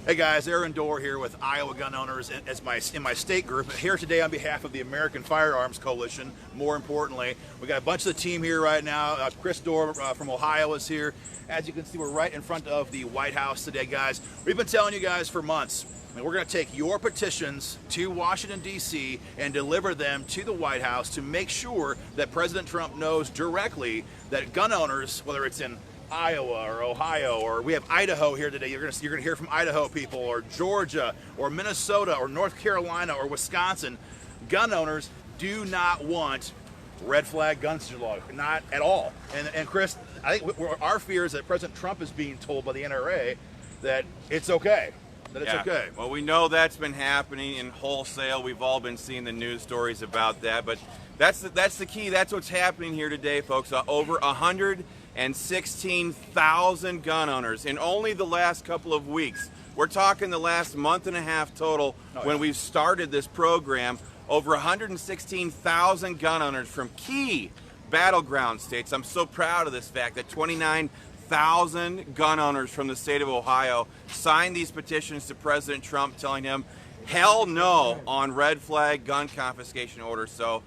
Hey guys, Aaron Dorr here with Iowa gun owners in my state group. Here today on behalf of the American Firearms Coalition. More importantly, we got a bunch of the team here right now. Chris Dorr from Ohio is here. As you can see, we're right in front of the White House today, guys. We've been telling you guys for months, and we're going to take your petitions to Washington, D.C. and deliver them to the White House to make sure that President Trump knows directly that gun owners, whether it's in Iowa or Ohio, or we have Idaho here today. You're gonna hear from Idaho people, or Georgia, or Minnesota, or North Carolina, or Wisconsin. Gun owners do not want red flag gun law, not at all. And Chris, I think our fear is that President Trump is being told by the NRA that it's okay. It's okay. Well, we know that's been happening in wholesale. We've all been seeing the news stories about that, but that's the key. That's what's happening here today, folks. Over 116,000 gun owners in only the last couple of weeks. We're talking the last month and a half total when we've started this program. Over 116,000 gun owners from key battleground states. I'm so proud of this fact that 29,000 gun owners from the state of Ohio signed these petitions to President Trump telling him hell no on red flag gun confiscation orders. So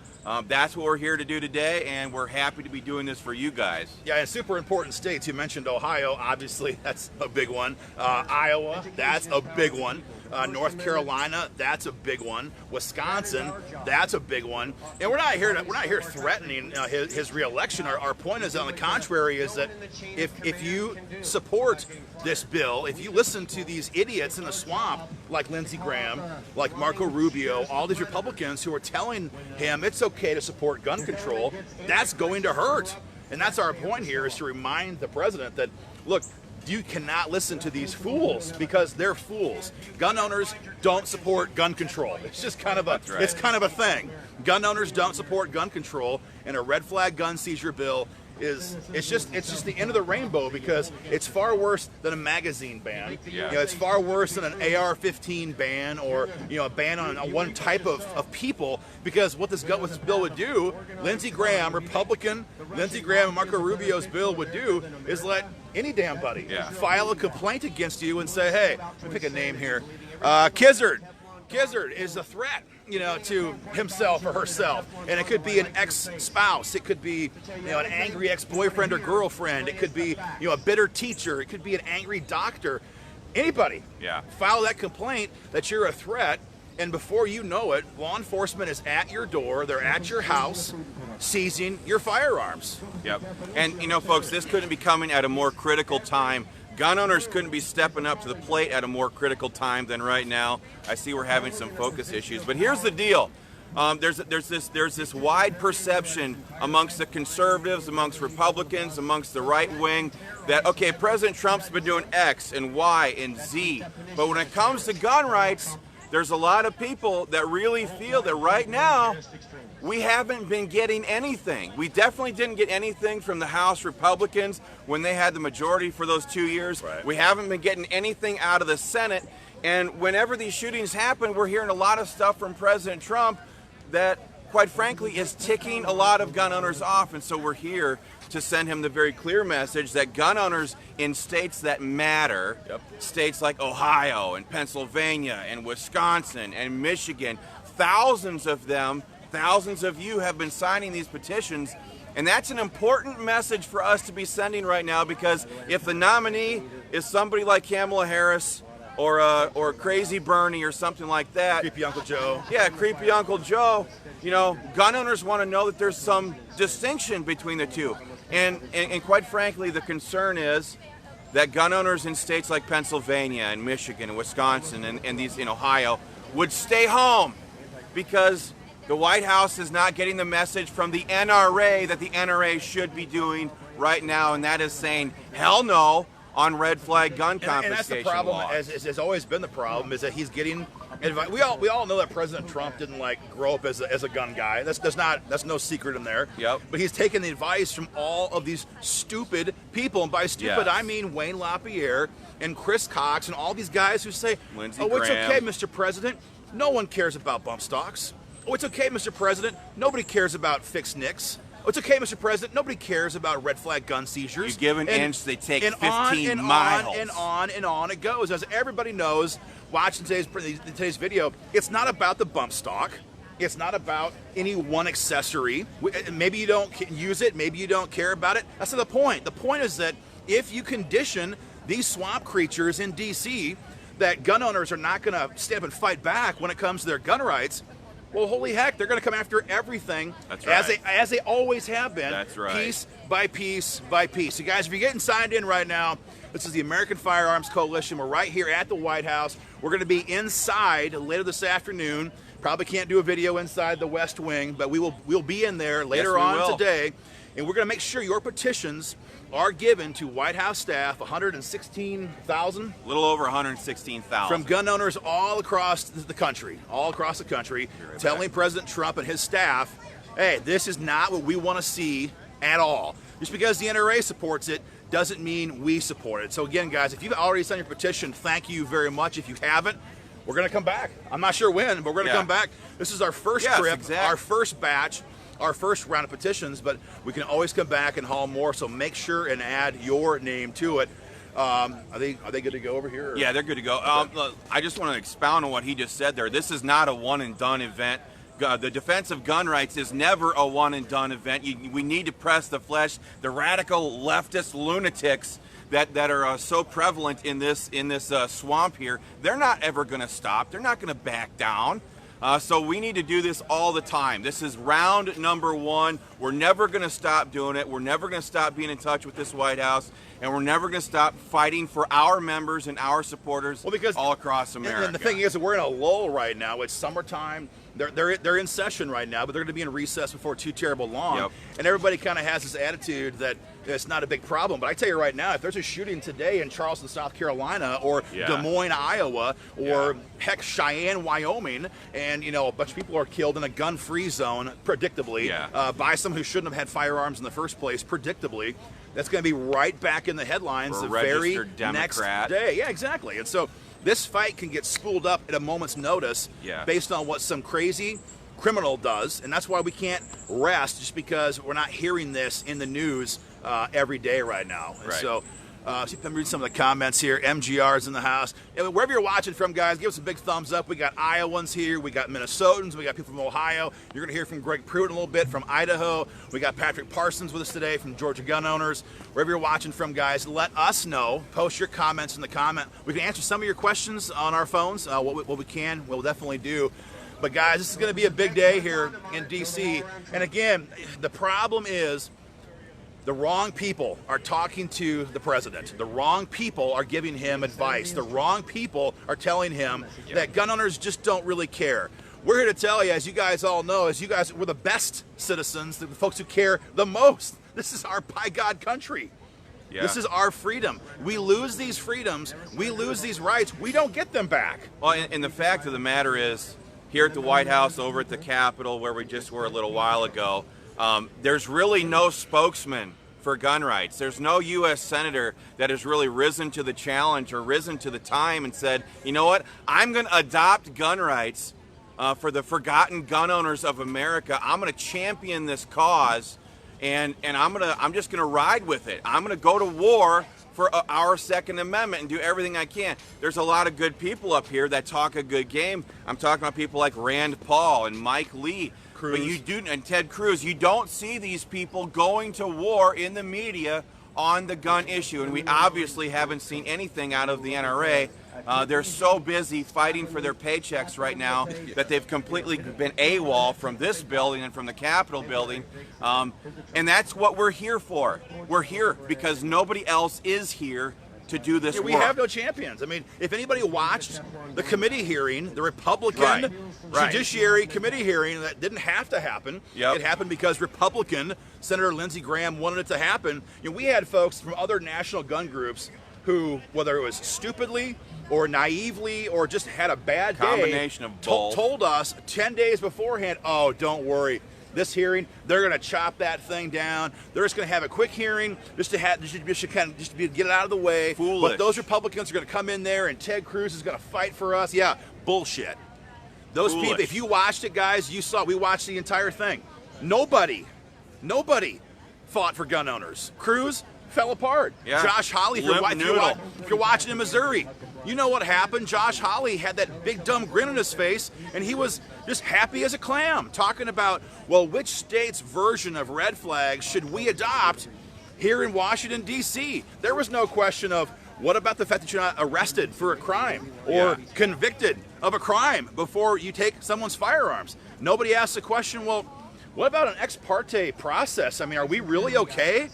that's what we're here to do today, and we're happy to be doing this for you guys. Yeah, and super important states. You mentioned Ohio, obviously, that's a big one. Iowa, that's a big one. North Carolina, that's a big one. Wisconsin, that's a big one. And we're not here threatening his reelection. Our point is, on the contrary, is that if you support this bill, if you listen to these idiots in the swamp like Lindsey Graham, like Marco Rubio, all these Republicans who are telling him it's okay to support gun control, that's going to hurt. And that's our point here, is to remind the president that, look, you cannot listen to these fools because they're fools. Gun owners don't support gun control. It's just kind of it's kind of a thing. Gun owners don't support gun control, and a red flag gun seizure bill it's just the end of the rainbow, because it's far worse than a magazine ban. Yeah. You know, it's far worse than an AR-15 ban, or a ban on one type of people. Because what this bill would do, Lindsey Graham, Republican Lindsey Graham and Marco Rubio's bill would do, is let any damn buddy file a complaint against you and say, hey, let me pick a name here, Gizzard is a threat, to himself or herself, and it could be an ex-spouse, it could be, an angry ex-boyfriend or girlfriend, it could be, a bitter teacher, it could be an angry doctor, anybody. File that complaint that you're a threat, and before you know it, law enforcement is at your door, they're at your house, seizing your firearms. Yep. And folks, this couldn't be coming at a more critical time. Gun owners couldn't be stepping up to the plate at a more critical time than right now. I see we're having some focus issues, but here's the deal. There's this wide perception amongst the conservatives, amongst Republicans, amongst the right wing, that, okay, President Trump's been doing X and Y and Z, but when it comes to gun rights, there's a lot of people that really feel that right now we haven't been getting anything. We definitely didn't get anything from the House Republicans when they had the majority for those 2 years. Right. We haven't been getting anything out of the Senate. And whenever these shootings happen, we're hearing a lot of stuff from President Trump that, quite frankly, is ticking a lot of gun owners off. And so we're here to send him the very clear message that gun owners in states that matter, states like Ohio and Pennsylvania and Wisconsin and Michigan, thousands of them, thousands of you have been signing these petitions, and that's an important message for us to be sending right now, because if the nominee is somebody like Kamala Harris or Crazy Bernie or something like that, Creepy Uncle Joe. Yeah, Creepy Uncle Joe, gun owners want to know that there's some distinction between the two. And quite frankly, the concern is that gun owners in states like Pennsylvania and Michigan and Wisconsin and these in Ohio would stay home, because the White House is not getting the message from the NRA that the NRA should be doing right now, and that is saying hell no on red flag gun confiscation and that's the problem, laws. as has always been the problem, is that he's getting advice. We all know that President Trump didn't grow up as a gun guy. That's no secret in there. Yep. But he's taken the advice from all of these stupid people, and by stupid I mean Wayne LaPierre and Chris Cox and all these guys who say, Lindsey it's Graham. okay, Mr. President. No one cares about bump stocks. Oh, it's okay, Mr. President. Nobody cares about fixed nicks. It's okay, Mr. President. Nobody cares about red flag gun seizures. You give an inch, they take 15 and miles. On it goes. As everybody knows, watching today's video, it's not about the bump stock. It's not about any one accessory. Maybe you don't use it. Maybe you don't care about it. That's not the point. The point is that if you condition these swamp creatures in D.C. that gun owners are not going to stand up and fight back when it comes to their gun rights, well, holy heck, they're going to come after everything. That's right. as they always have been. That's right. Piece by piece by piece. So guys, if you're getting signed in right now, this is the American Firearms Coalition. We're right here at the White House. We're going to be inside later this afternoon. Probably can't do a video inside the West Wing, but we'll be in there later on today, and we're going to make sure your petitions are given to White House staff, 116,000? A little over 116,000. From gun owners all across the country, telling President Trump and his staff, hey, this is not what we want to see at all. Just because the NRA supports it doesn't mean we support it. So again, guys, if you've already signed your petition, thank you very much. If you haven't, we're going to come back. I'm not sure when, but we're going to come back. This is our first trip, our first batch, our first round of petitions, but we can always come back and haul more, so make sure and add your name to it. Are they good to go over here? Or? Yeah, they're good to go. I just want to expound on what he just said there. This is not a one-and-done event. The defense of gun rights is never a one-and-done event. We need to press the flesh. The radical leftist lunatics that are so prevalent in this swamp here, they're not ever going to stop. They're not going to back down. So we need to do this all the time. This is round number one. We're never going to stop doing it. We're never going to stop being in touch with this White House, and we're never going to stop fighting for our members and our supporters all across America. And the thing is, we're in a lull right now. It's summertime. They're in session right now, but they're going to be in recess before too terrible long. Yep. And everybody kind of has this attitude that it's not a big problem. But I tell you right now, if there's a shooting today in Charleston, South Carolina, or Des Moines, Iowa, or heck, Cheyenne, Wyoming, and a bunch of people are killed in a gun-free zone, predictably, by someone who shouldn't have had firearms in the first place, predictably, that's going to be right back in the headlines the very next day. Yeah, exactly. And so this fight can get spooled up at a moment's notice based on what some crazy criminal does, and that's why we can't rest just because we're not hearing this in the news every day right now. And so see if I can read some of the comments here. MGR's in the house. Wherever you're watching from, guys, give us a big thumbs up. We got Iowans here. We got Minnesotans. We got people from Ohio. You're going to hear from Greg Pruitt in a little bit from Idaho. We got Patrick Parsons with us today from Georgia Gun Owners. Wherever you're watching from, guys, let us know. Post your comments in the comment. We can answer some of your questions on our phones. What we can, we'll definitely do. But, guys, this is going to be a big day here in D.C. And, again, the problem is the wrong people are talking to the president. The wrong people are giving him advice. The wrong people are telling him that gun owners just don't really care. We're here to tell you, as you guys all know, we're the best citizens, the folks who care the most. This is our, by God, country. Yeah. This is our freedom. We lose these freedoms. We lose these rights. We don't get them back. Well, and the fact of the matter is, here at the White House, over at the Capitol, where we just were a little while ago, there's really no spokesman for gun rights. There's no U.S. senator that has really risen to the challenge or risen to the time and said, you know what, I'm going to adopt gun rights for the forgotten gun owners of America. I'm going to champion this cause, and I'm just going to ride with it. I'm going to go to war for our Second Amendment and do everything I can. There's a lot of good people up here that talk a good game. I'm talking about people like Rand Paul and Mike Lee. But and Ted Cruz, you don't see these people going to war in the media on the gun issue, and we obviously haven't seen anything out of the NRA. They're so busy fighting for their paychecks right now that they've completely been AWOL from this building and from the Capitol building, and that's what we're here for. We're here because nobody else is here to do this work. We have no champions. I mean, if anybody watched the committee hearing, the Republican Judiciary Committee hearing, that didn't have to happen. It happened because Republican Senator Lindsey Graham wanted it to happen. We had folks from other national gun groups who, whether it was stupidly or naively or just had a bad day, combination of both, told us 10 days beforehand, oh, don't worry. This hearing, they're going to chop that thing down. They're just going to have a quick hearing just to get it out of the way. Foolish. But those Republicans are going to come in there, and Ted Cruz is going to fight for us. Yeah, bullshit. Those people, if you watched it, guys, you saw, we watched the entire thing. Nobody Nobody fought for gun owners. Cruz fell apart. Yeah. Josh Hawley, if you're watching in Missouri, you know what happened. Josh Hawley had that big dumb grin on his face, and he was just happy as a clam, talking about, well, which state's version of red flags should we adopt here in Washington, D.C.? There was no question of, what about the fact that you're not arrested for a crime or convicted of a crime before you take someone's firearms? Nobody asked the question, well, what about an ex parte process? I mean, are we really okay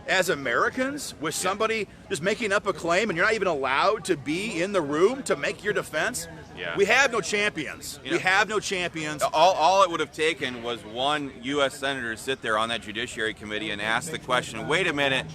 as Americans with somebody just making up a claim and you're not even allowed to be in the room to make your defense? Yeah. We have no champions. We have no champions. All it would have taken was one U.S. senator to sit there on that Judiciary Committee and ask the question, wait a minute,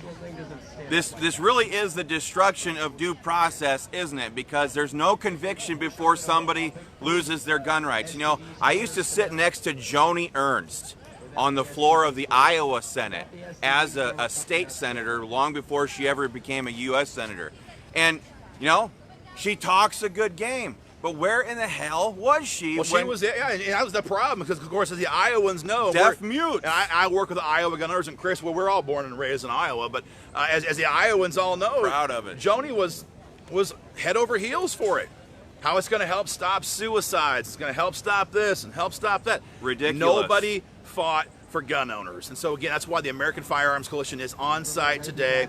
this really is the destruction of due process, isn't it? Because there's no conviction before somebody loses their gun rights. You know, I used to sit next to Joni Ernst on the floor of the Iowa Senate as a state senator long before she ever became a U.S. senator. And, you know, she talks a good game. But where in the hell was she? Well, she was, yeah, and that was the problem, because, of course, as the Iowans know, deaf mute. And I work with the Iowa gun owners, and Chris, well, we're all born and raised in Iowa, but as the Iowans all know, proud of it. Joni was head over heels for it. How it's going to help stop suicides, it's going to help stop this and help stop that. Ridiculous. Nobody fought for gun owners. And so, again, that's why the American Firearms Coalition is on site today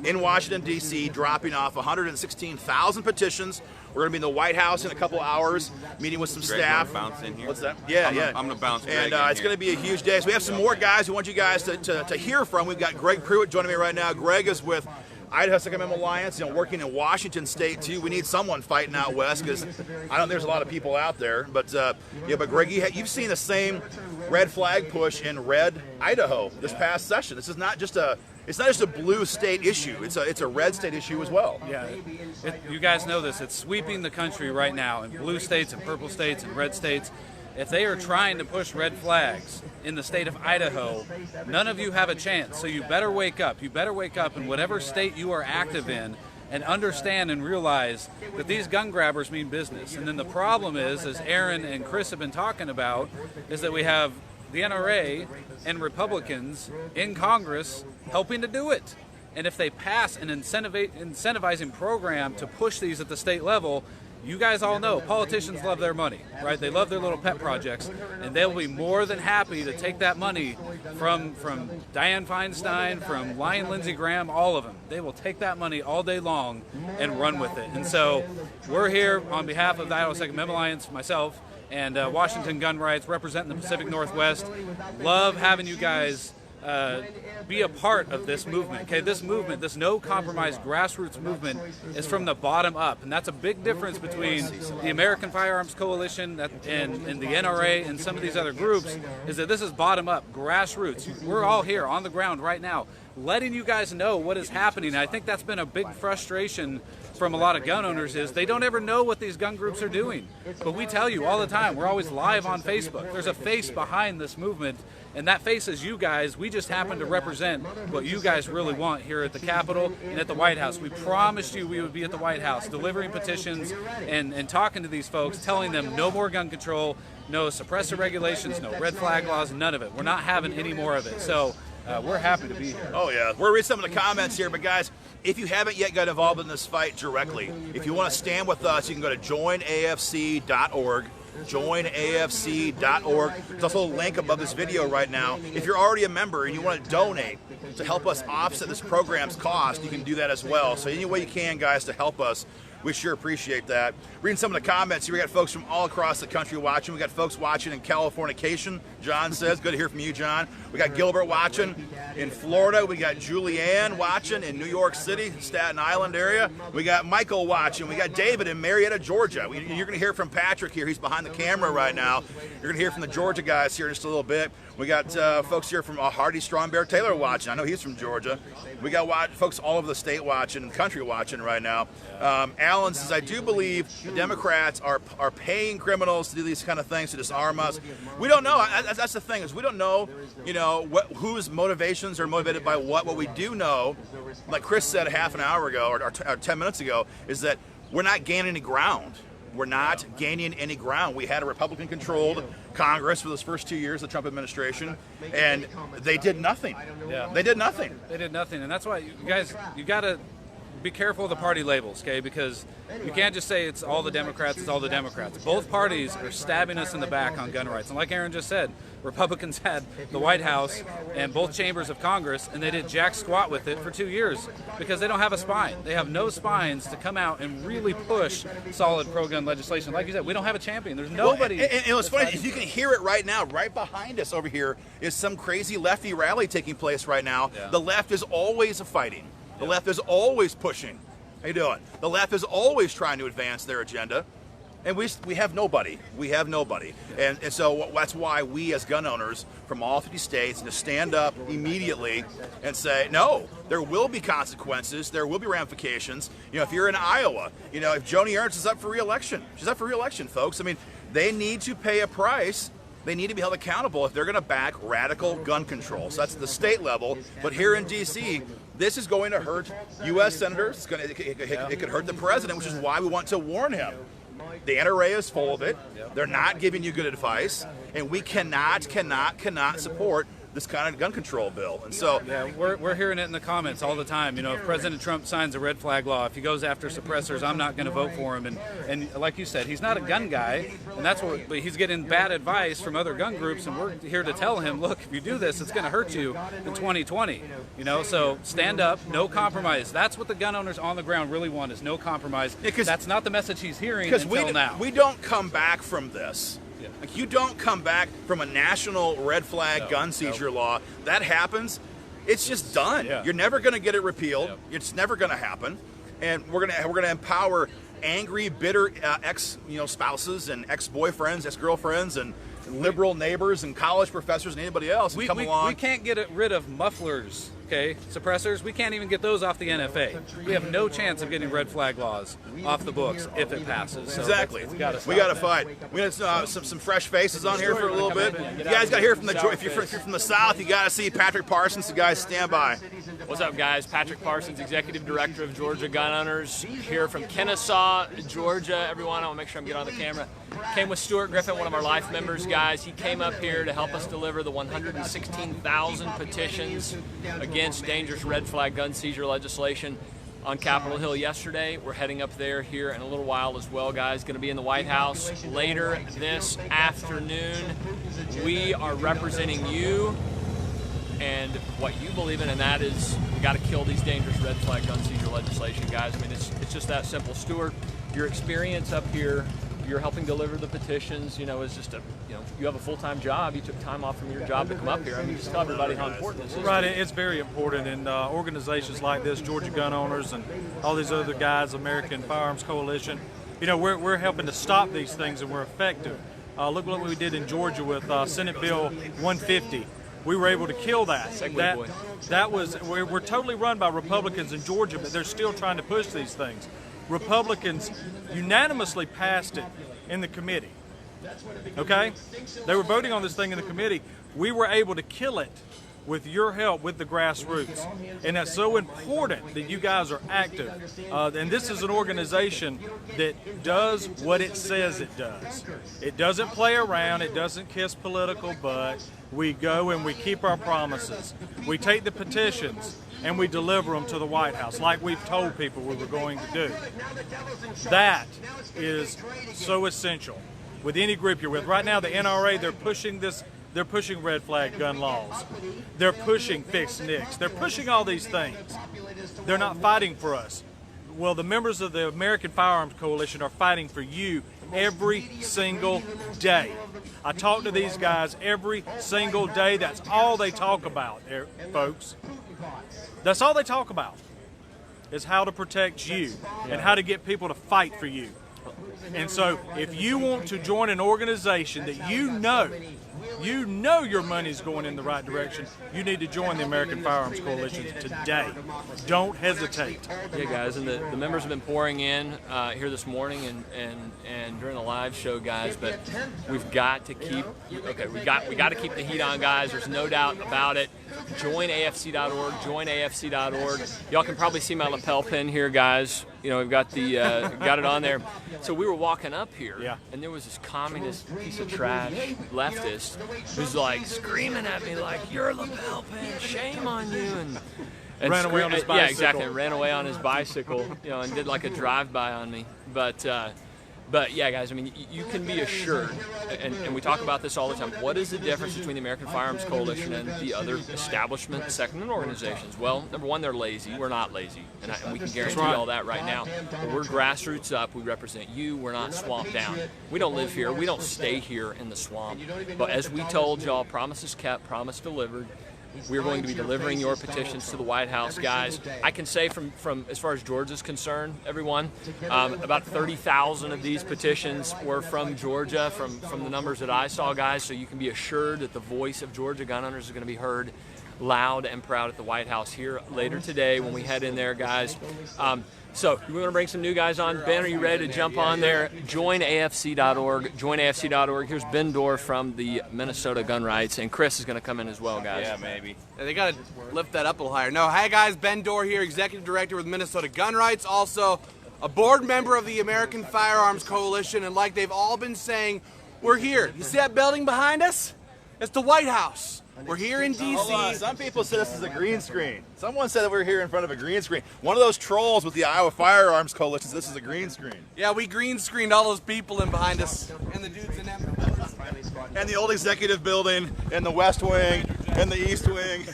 in Washington, D.C., dropping off 116,000 petitions. We're going to be in the White House in a couple hours, meeting with some staff. Bounce in here? What's that? Yeah, I'm going to bounce Greg and in it's here. going to be a huge day. So we have some more guys we want you guys to hear from. We've got Greg Pruitt joining me right now. Greg is with Idaho Second Amendment Alliance, working in Washington State too. We need someone fighting out west, because I know there's a lot of people out there. But but Greg, you've seen the same red flag push in red Idaho this past session. This is not just it's not just a blue state issue. It's a red state issue as well. Yeah, you guys know this. It's sweeping the country right now in blue states and purple states and red states. If they are trying to push red flags in the state of Idaho, none of you have a chance. So you better wake up. You better wake up in whatever state you are active in and understand and realize that these gun grabbers mean business. And then the problem is, as Aaron and Chris have been talking about, is that we have the NRA and Republicans in Congress helping to do it. And if they pass an incentivizing program to push these at the state level, you guys all know politicians love their money, right? They love their little pet projects, and they'll be more than happy to take that money from Dianne Feinstein, from Lindsey Graham, all of them. They will take that money all day long and run with it. And so we're here on behalf of the Idaho Second Amendment Alliance, myself, and Washington Gun Rights, representing the Pacific Northwest. Love having you guys be a part of this movement. Okay, this movement, this no compromise grassroots movement, is from the bottom up, and that's a big difference between the American Firearms Coalition and the NRA and some of these other groups, is that this is bottom up, grassroots. We're all here on the ground right now, letting you guys know what is happening. And I think that's been a big frustration from a lot of gun owners, is they don't ever know what these gun groups are doing. But we tell you all the time, we're always live on Facebook. There's a face behind this movement, and that face is you guys. We just happen to represent what you guys really want here at the Capitol and at the White House. We promised you we would be at the White House delivering petitions and talking to these folks, telling them no more gun control, no suppressor regulations, no red flag laws, none of it. We're not having any more of it. So we're happy to be here. Oh, yeah. We're reading some of the comments here, but guys, if you haven't yet got involved in this fight directly, if you want to stand with us, you can go to joinafc.org. joinafc.org. There's also a link above this video right now. If you're already a member and you want to donate to help us offset this program's cost, you can do that as well. So any way you can, guys, to help us, we sure appreciate that. Reading some of the comments here, we got folks from all across the country watching. We got folks watching in Californication, John says. Good to hear from you, John. We got Gilbert watching in Florida. We got Julianne watching in New York City, Staten Island area. We got Michael watching. We got David in Marietta, Georgia. You're going to hear from Patrick here. He's behind the camera right now. You're going to hear from the Georgia guys here in just a little bit. We got folks here from Hardy Strong Bear Taylor watching. I know he's from Georgia. We got folks all over the state watching and the country watching right now. Alan says, I do believe the Democrats are paying criminals to do these kind of things, to disarm us. We don't know. That's the thing, is we don't know, whose motivations are motivated by what. What we do know, like Chris said half an hour ago or 10 minutes ago, is that we're not gaining any ground. We're not gaining any ground. We had a Republican-controlled Congress for those first 2 years of the Trump administration, and they did nothing. Yeah. They did nothing. They did nothing, and that's why you guys, you got to be careful of the party labels, okay? Because you can't just say it's all the Democrats, it's all the Democrats. Both parties are stabbing us in the back on gun rights. And like Aaron just said, Republicans had the White House and both chambers of Congress, and they did jack squat with it for 2 years because they don't have a spine. They have no spines to come out and really push solid pro-gun legislation. Like you said, we don't have a champion. There's nobody. Well, and what's funny is you can hear it right now. Right behind us over here is some crazy lefty rally taking place right now. Yeah. The left is always fighting. The left is always pushing. How you doing? The left is always trying to advance their agenda, and we have nobody. We have nobody. And so that's why we as gun owners from all 50 states need to stand up immediately and say, no, there will be consequences. There will be ramifications. You know, if you're in Iowa, you know, if Joni Ernst is up for re-election, she's up for re-election, folks. I mean, they need to pay a price. They need to be held accountable if they're going to back radical gun control. So that's at the state level. But here in D.C., this is going to hurt U.S. senators. It could hurt the president, which is why we want to warn him. The NRA is full of it. They're not giving you good advice. And we cannot support this kind of gun control bill. And so yeah, we're hearing it in the comments all the time. You know, if President Trump signs a red flag law, if he goes after suppressors, I'm not going to vote for him. And like you said, he's not a gun guy, and that's what. But he's getting bad advice from other gun groups, and we're here to tell him, look, if you do this, it's going to hurt you in 2020. You know, so stand up, no compromise. That's what the gun owners on the ground really want, is no compromise. Yeah, that's not the message he's hearing until now. We don't come back from this. Like, you don't come back from a national red flag gun seizure law. That happens, it's just done. Yeah. You're never going to get it repealed. Yep. It's never going to happen. And we're going to empower angry, bitter spouses and ex-boyfriends, ex-girlfriends, and liberal neighbors and college professors and anybody else come along. We can't get rid of mufflers, okay, suppressors. We can't even get those off the NFA. We have no chance of getting red flag laws off the books if it passes. So exactly. We got to fight. We got some fresh faces on here for a little bit. You guys got to hear from if you're from the South, you got to see Patrick Parsons. The guys, stand by. What's up, guys? Patrick Parsons, Executive Director of Georgia Gun Owners, here from Kennesaw, Georgia. Everyone, I want to make sure I'm getting on the camera. Came with Stuart Griffin, one of our life members, guys. He came up here to help us deliver the 116,000 petitions against dangerous red flag gun seizure legislation on Capitol Hill yesterday. We're heading up there here in a little while as well, guys. Going to be in the White House later this afternoon. We are representing you and what you believe in, and that is we got to kill these dangerous red flag gun seizure legislation, guys. I mean, it's just that simple. Stuart, your experience up here, you're helping deliver the petitions, you know, is just you have a full-time job. You took time off from your job to come up here. I mean, just tell everybody how important this is. Right, it's very important, and organizations like this, Georgia Gun Owners and all these other guys, American Firearms Coalition, you know, we're helping to stop these things, and we're effective. Look what we did in Georgia with Senate Bill 150. We were able to kill that. We're totally run by Republicans in Georgia, but they're still trying to push these things. Republicans unanimously passed it in the committee. Okay? They were voting on this thing in the committee. We were able to kill it with your help, with the grassroots. And that's so important that you guys are active. And this is an organization that does what it says it does. It doesn't play around. It doesn't kiss political butt. We go and we keep our promises. We take the petitions and we deliver them to the White House like we've told people we were going to do. That is so essential with any group you're with. Right now, the NRA, they're pushing red flag gun laws. They're pushing fixed NICS. They're pushing all these things. They're not fighting for us. Well, the members of the American Firearms Coalition are fighting for you every single day. I talk to these guys every single day. That's all they talk about, folks. That's all they talk about, is how to protect you and how to get people to fight for you. And so if you want to join an organization that you know your money's going in the right direction, you need to join the American Firearms Coalition today. Don't hesitate. Yeah, guys, and the members have been pouring in here this morning and during the live show, guys. But we've got to keep we got to keep the heat on, guys. There's no doubt about it. joinafc.org, joinafc.org. Y'all can probably see my lapel pin here, guys. You know, we've got the got it on there. So we were walking up here, and there was this communist piece of trash leftist who's like screaming at me like, "You're a lapel pin, shame on you!" And ran away on his bicycle. Yeah, exactly. Ran away on his bicycle, you know, and did like a drive-by on me. But yeah, guys, I mean, you can be assured, and we talk about this all the time, what is the difference between the American Firearms Coalition and the other establishment second-hand organizations? Well, number one, they're lazy. We're not lazy, and we can guarantee all that right now. But we're grassroots up. We represent you. We're not swamp down. We don't live here. We don't stay here in the swamp. But as we told y'all, promises kept, promise delivered. We're going to be delivering your petitions to the White House, guys. I can say from as far as Georgia's concerned, everyone, about 30,000 of these petitions were from Georgia, from the numbers that I saw, guys. So you can be assured that the voice of Georgia gun owners is going to be heard loud and proud at the White House here later today when we head in there, guys. So we want to bring some new guys on. Ben, are you ready to jump on there? Joinafc.org. Joinafc.org. Here's Ben Dorr from the Minnesota Gun Rights, and Chris is going to come in as well, guys. Yeah, maybe. Yeah, they got to lift that up a little higher. No, hey guys, Ben Dorr here, Executive Director with Minnesota Gun Rights, also a board member of the American Firearms Coalition, and like they've all been saying, we're here. You see that building behind us? It's the White House. We're here in D.C. Some people said this is a green screen. Someone said that we're here in front of a green screen. One of those trolls with the Iowa Firearms Coalition said this is a green screen. Yeah, we green screened all those people in behind us. And the dudes in them. And the old executive building, and the West Wing, and the East Wing.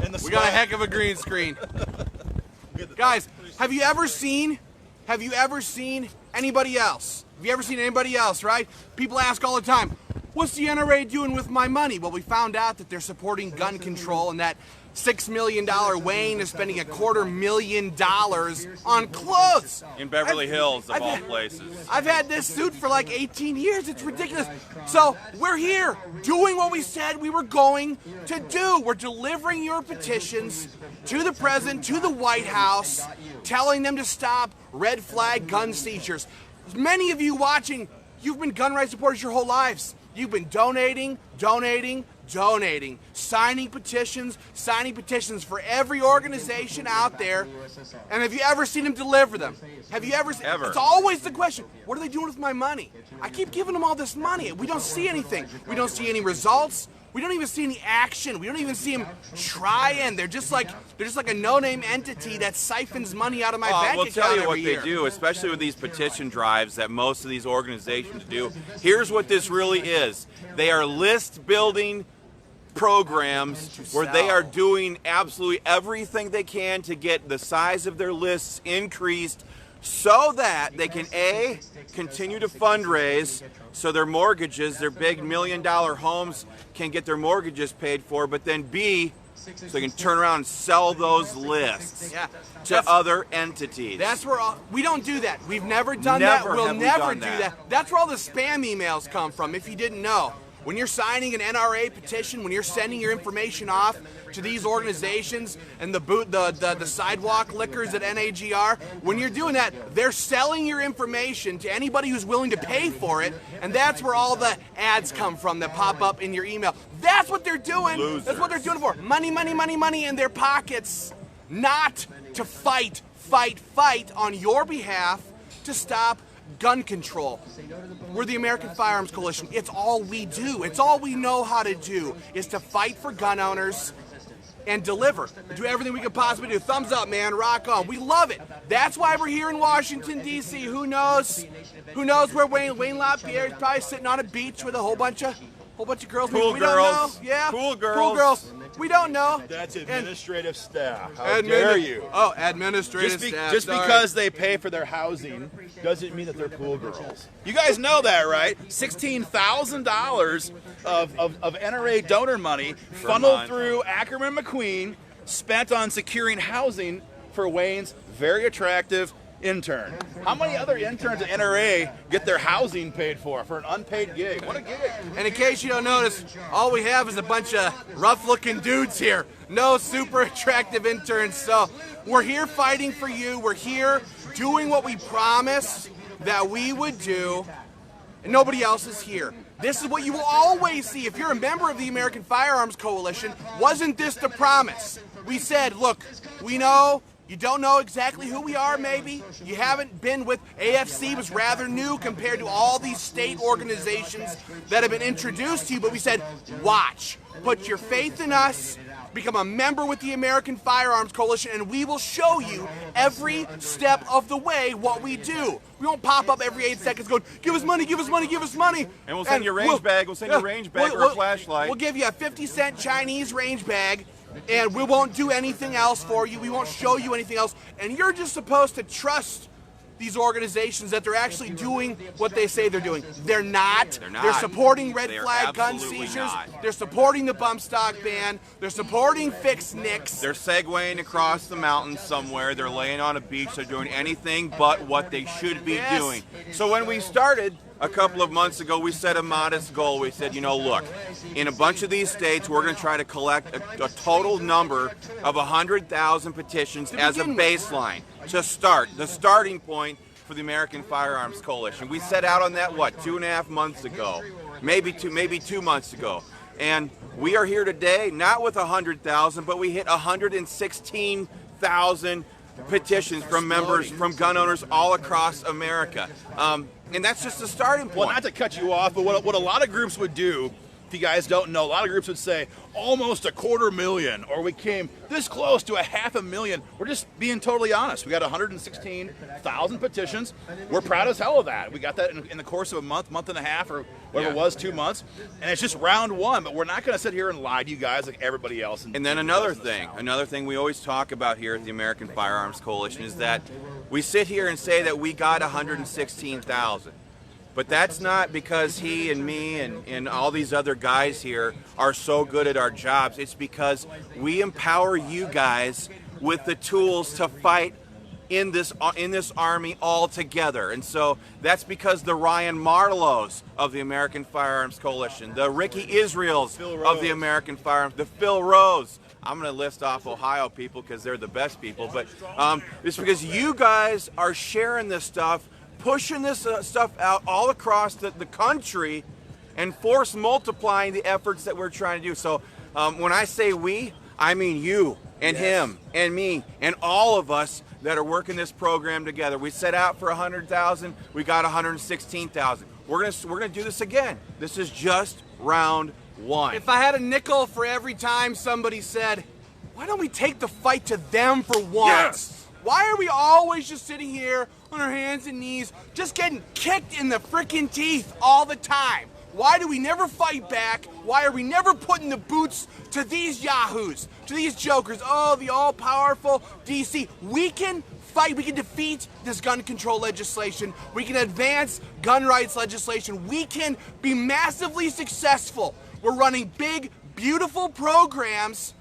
And we got a heck of a green screen. Guys, have you ever seen anybody else? Have you ever seen anybody else, right? People ask all the time, what's the NRA doing with my money? Well, we found out that they're supporting gun control, and that $6 million Wayne is spending $250,000 on clothes. In Beverly Hills, of all places. I've had this suit for like 18 years. It's ridiculous. So we're here doing what we said we were going to do. We're delivering your petitions to the president, to the White House, telling them to stop red flag gun seizures. Many of you watching, you've been gun rights supporters your whole lives. You've been donating, signing petitions for every organization out there. And have you ever seen them deliver them? Have you ever? It's always the question, what are they doing with my money? I keep giving them all this money. We don't see anything. We don't see any results. We don't even see any action. We don't even see them trying. They're just like a no-name entity that siphons money out of my bank account every year. We'll tell you what they do, especially with these petition drives that most of these organizations do. Here's what this really is. They are list-building programs where they are doing absolutely everything they can to get the size of their lists increased so that they can A, continue to fundraise so their mortgages, their big $1 million homes can get their mortgages paid for, but then B, so they can turn around and sell those lists to other entities. That's where we don't do that. We've never done that. We'll never do that. That's where all the spam emails come from, if you didn't know. When you're signing an NRA petition, when you're sending your information off to these organizations and the sidewalk lickers at NAGR, when you're doing that, they're selling your information to anybody who's willing to pay for it, and that's where all the ads come from that pop up in your email. That's what they're doing. Losers. That's what they're doing for. Money, money, money, money in their pockets, not to fight on your behalf to stop gun control. We're the American Firearms Coalition. It's all we do. It's all we know how to do is to fight for gun owners and deliver. Do everything we can possibly do. Thumbs up, man. Rock on. We love it. That's why we're here in Washington, D.C. Who knows where Wayne LaPierre is probably sitting on a beach with a whole bunch of girls. Cool we girls. Don't know. Yeah. Cool girls. Cool girls. We don't know. That's administrative staff. How dare you? Oh, administrative staff. Just because they pay for their housing doesn't mean that they're pool girls. You guys know that, right? $16,000 of NRA donor money funneled through Ackerman McQueen, spent on securing housing for Wayne's very attractive intern. How many other interns at NRA get their housing paid for an unpaid gig? What a gig. And in case you don't notice, all we have is a bunch of rough-looking dudes here. No super attractive interns. So we're here fighting for you. We're here doing what we promised that we would do. And nobody else is here. This is what you will always see. If you're a member of the American Firearms Coalition, wasn't this the promise? We said, look, we know you don't know exactly who we are, maybe. You haven't been with AFC, was rather new compared to all these state organizations that have been introduced to you. But we said, watch, put your faith in us, become a member with the American Firearms Coalition, and we will show you every step of the way what we do. We won't pop up every 8 seconds going, give us money, give us money, give us money. And we'll send you a range bag. We'll send you a range bag or a flashlight. We'll give you a 50-cent Chinese range bag, and we won't do anything else for you. We won't show you anything else. And you're just supposed to trust these organizations that they're actually doing what they say they're doing. They're not. They're supporting red flag gun seizures. Not. They're supporting the bump stock ban. They're supporting fixed NICS. They're segueing across the mountains somewhere. They're laying on a beach. They're doing anything but what they should be doing. So when we started a couple of months ago, we set a modest goal. We said, you know, look, in a bunch of these states, we're going to try to collect a total number of 100,000 petitions as a baseline to start, the starting point for the American Firearms Coalition. We set out on that, what, 2.5 months ago, maybe 2 months ago. And we are here today, not with 100,000, but we hit 116,000 petitions from members, from gun owners all across America. And that's just the starting point. Well, not to cut you off, but what a lot of groups would do, if you guys don't know, a lot of groups would say almost 250,000, or we came this close to 500,000. We're just being totally honest. We got 116,000 petitions. We're proud as hell of that. We got that in the course of a month and a half, or whatever it was, 2 months. And it's just round one, but we're not going to sit here and lie to you guys like everybody else. And then another thing we always talk about here at the American Firearms Coalition is that we sit here and say that we got 116,000. But that's not because he and me and all these other guys here are so good at our jobs. It's because we empower you guys with the tools to fight in this army all together. And so that's because the Ryan Marlows of the American Firearms Coalition, the Ricky Israels of the American Firearms, the Phil Rose. I'm going to list off Ohio people because they're the best people. But it's because you guys are sharing this stuff, pushing this stuff out all across the country, and force multiplying the efforts that we're trying to do. So when I say we, I mean you and him and me and all of us that are working this program together. We set out for 100,000. We got 116,000. We're gonna do this again. This is just round one. If I had a nickel for every time somebody said, why don't we take the fight to them for once? Yes. Why are we always just sitting here on our hands and knees, just getting kicked in the freaking teeth all the time? Why do we never fight back? Why are we never putting the boots to these yahoos, to these jokers? Oh, the all-powerful DC. We can fight, we can defeat this gun control legislation. We can advance gun rights legislation. We can be massively successful. We're running big, beautiful programs,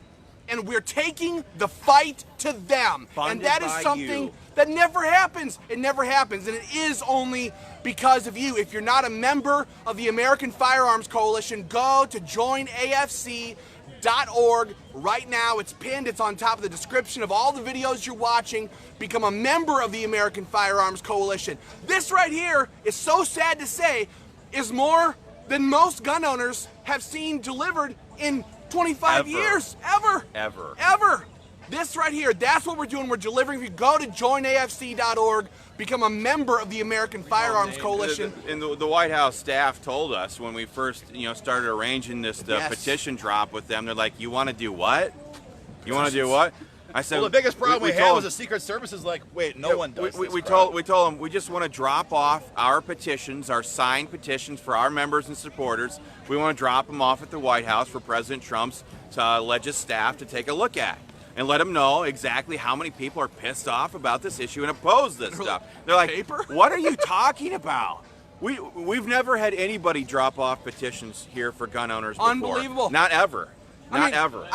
and we're taking the fight to them. Funded and that is something that never happens. It never happens, and it is only because of you. If you're not a member of the American Firearms Coalition, go to joinafc.org right now. It's pinned, it's on top of the description of all the videos you're watching. Become a member of the American Firearms Coalition. This right here is so sad to say, is more than most gun owners have seen delivered in 25 years. Ever. This right here, that's what we're doing. We're delivering. If you go to joinafc.org, become a member of the American Firearms Coalition. And the White House staff told us when we first, started arranging this petition drop with them, they're like, you want to do what? You want to do what? I said, well, the biggest problem we had was the Secret Service is like, wait, no one does this. We told them we just want to drop off our petitions, our signed petitions for our members and supporters. We want to drop them off at the White House for President Trump's legis staff to take a look at and let them know exactly how many people are pissed off about this issue and oppose this stuff. They're like, what are you talking about? We've never had anybody drop off petitions here for gun owners before. Unbelievable. Not ever. Not ever.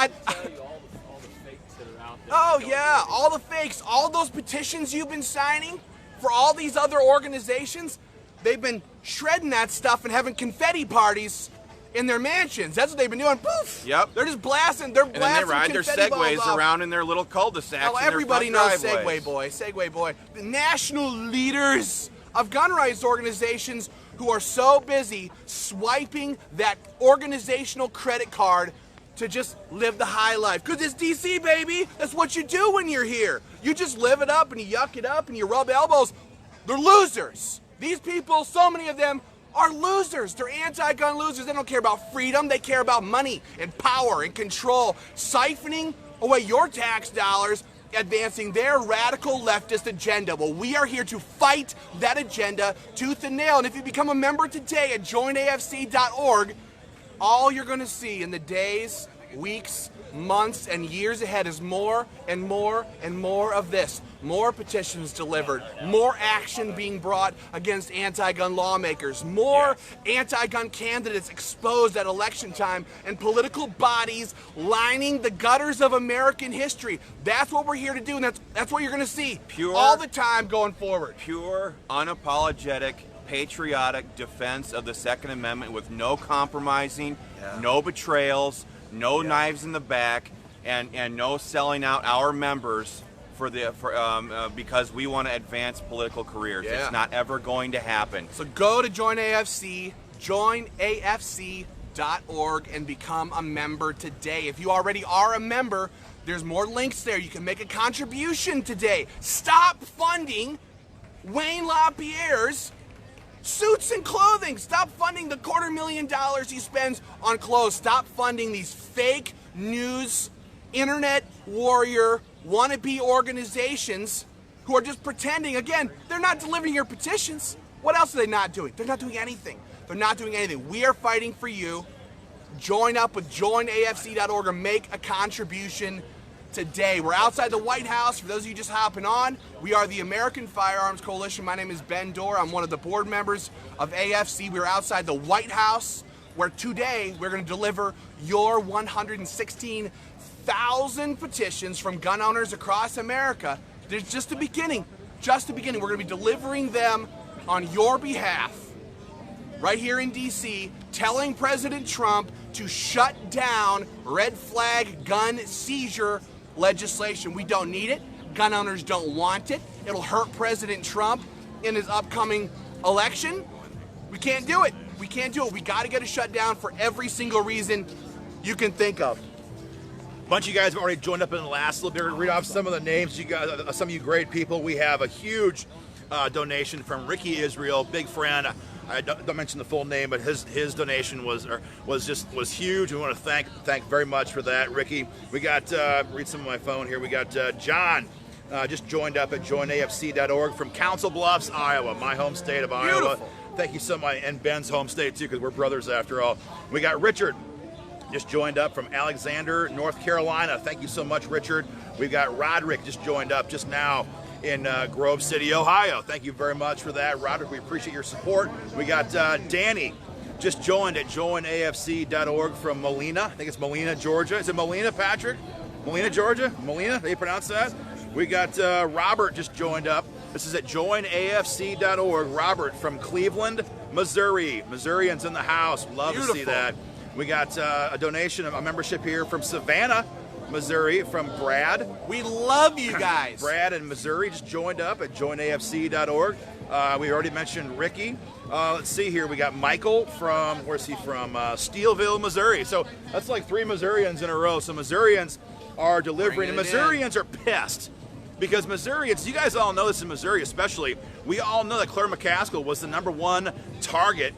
Oh yeah, all the fakes, all those petitions you've been signing for all these other organizations, they've been shredding that stuff and having confetti parties in their mansions. That's what they've been doing. Poof. Yep. They're just blasting. They're blasting. And then they ride their Segways around in their little cul-de-sacs. Oh, everybody knows Segway Boy. Segway Boy. The national leaders of gun rights organizations who are so busy swiping that organizational credit card to just live the high life. Because it's DC, baby. That's what you do when you're here. You just live it up and you yuck it up and you rub elbows. They're losers. These people, so many of them, are losers. They're anti-gun losers. They don't care about freedom. They care about money and power and control, siphoning away your tax dollars, advancing their radical leftist agenda. Well, we are here to fight that agenda tooth and nail. And if you become a member today at joinafc.org, all you're going to see in the days, weeks, months, and years ahead is more and more and more of this. More petitions delivered, more action being brought against anti-gun lawmakers, more anti-gun candidates exposed at election time, and political bodies lining the gutters of American history. That's what we're here to do, and that's what you're going to see all the time going forward. Pure, unapologetic, patriotic defense of the Second Amendment with no compromising, no betrayals, no knives in the back, and no selling out our members because we want to advance political careers. It's not ever going to happen. So go to Join AFC, joinafc.org, and become a member today. If you already are a member, there's more links there. You can make a contribution today. Stop funding Wayne LaPierre's suits and clothing. Stop funding the $250,000 he spends on clothes. Stop funding these fake news, internet warrior, wannabe organizations who are just pretending. Again, they're not delivering your petitions. What else are they not doing? They're not doing anything. They're not doing anything. We are fighting for you. Join up with joinafc.org or make a contribution today. We're outside the White House. For those of you just hopping on, we are the American Firearms Coalition. My name is Ben Dorr. I'm one of the board members of AFC. We're outside the White House, where today we're going to deliver your 116,000 petitions from gun owners across America. There's just the beginning. Just the beginning. We're going to be delivering them on your behalf right here in DC, telling President Trump to shut down red flag gun seizure legislation. We don't need it. Gun owners don't want it. It'll hurt President Trump in his upcoming election. We can't do it. We can't do it. We got to get it shut down for every single reason you can think of. A bunch of you guys have already joined up in the last little bit. Read off some of the names. You guys, some of you great people. We have a huge donation from Ricky Israel, big friend. I don't mention the full name, but his donation was huge. We want to thank very much for that, Ricky. We got read some of my phone here. We got John just joined up at joinafc.org from Council Bluffs, Iowa, my home state of Iowa. Beautiful. Thank you so much, and Ben's home state too, because we're brothers after all. We got Richard just joined up from Alexander, North Carolina. Thank you so much, Richard. We've got Roderick just joined up just now in Grove City, Ohio. Thank you very much for that, Roderick. We appreciate your support. We got Danny just joined at joinafc.org from Molina. I think it's Molina, Georgia. Is it Molina, Patrick? Molina, Georgia? Molina, they pronounce that? We got Robert just joined up. This is at joinafc.org. Robert from Cleveland, Missouri. Missourians in the house. Love to see that. We got a donation, a membership here from Savannah, Missouri, from Brad. We love you guys. Brad in Missouri just joined up at joinafc.org. We already mentioned Ricky. Let's see here. We got Michael from, where's he from? Steelville, Missouri. So that's like 3 Missourians in a row. So Missourians are delivering, and Missourians are pissed. Because Missourians, you guys all know this in Missouri especially, we all know that Claire McCaskill was the #1 target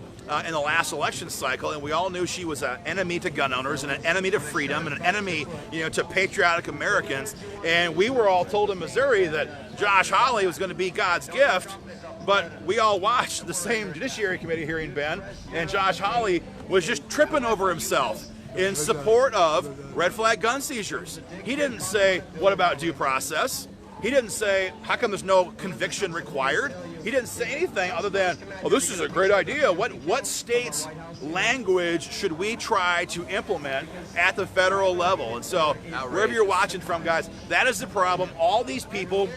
in the last election cycle, and we all knew she was an enemy to gun owners and an enemy to freedom and an enemy, to patriotic Americans. And we were all told in Missouri that Josh Hawley was going to be God's gift, but we all watched the same Judiciary Committee hearing, Ben, and Josh Hawley was just tripping over himself in support of red flag gun seizures. He didn't say, what about due process? He didn't say, how come there's no conviction required? He didn't say anything other than, well, this is a great idea. What state's language should we try to implement at the federal level? And so, wherever you're watching from, guys, that is the problem. All these people,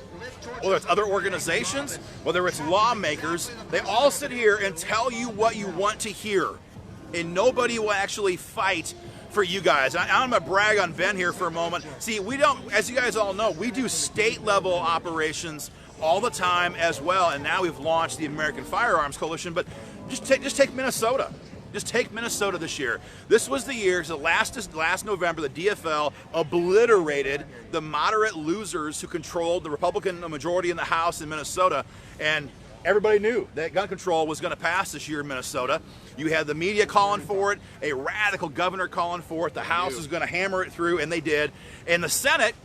whether it's other organizations, whether it's lawmakers, they all sit here and tell you what you want to hear. And nobody will actually fight for you guys. I'm going to brag on Ben here for a moment. See, we don't, as you guys all know, we do state-level operations all the time as well, and now we've launched the American Firearms Coalition, but Just take Minnesota. Just take Minnesota this year. This was the year, so last November, the DFL obliterated the moderate losers who controlled the Republican majority in the House in Minnesota, and everybody knew that gun control was going to pass this year in Minnesota. You had the media calling for it, a radical governor calling for it, the House was going to hammer it through, and they did. And the Senate,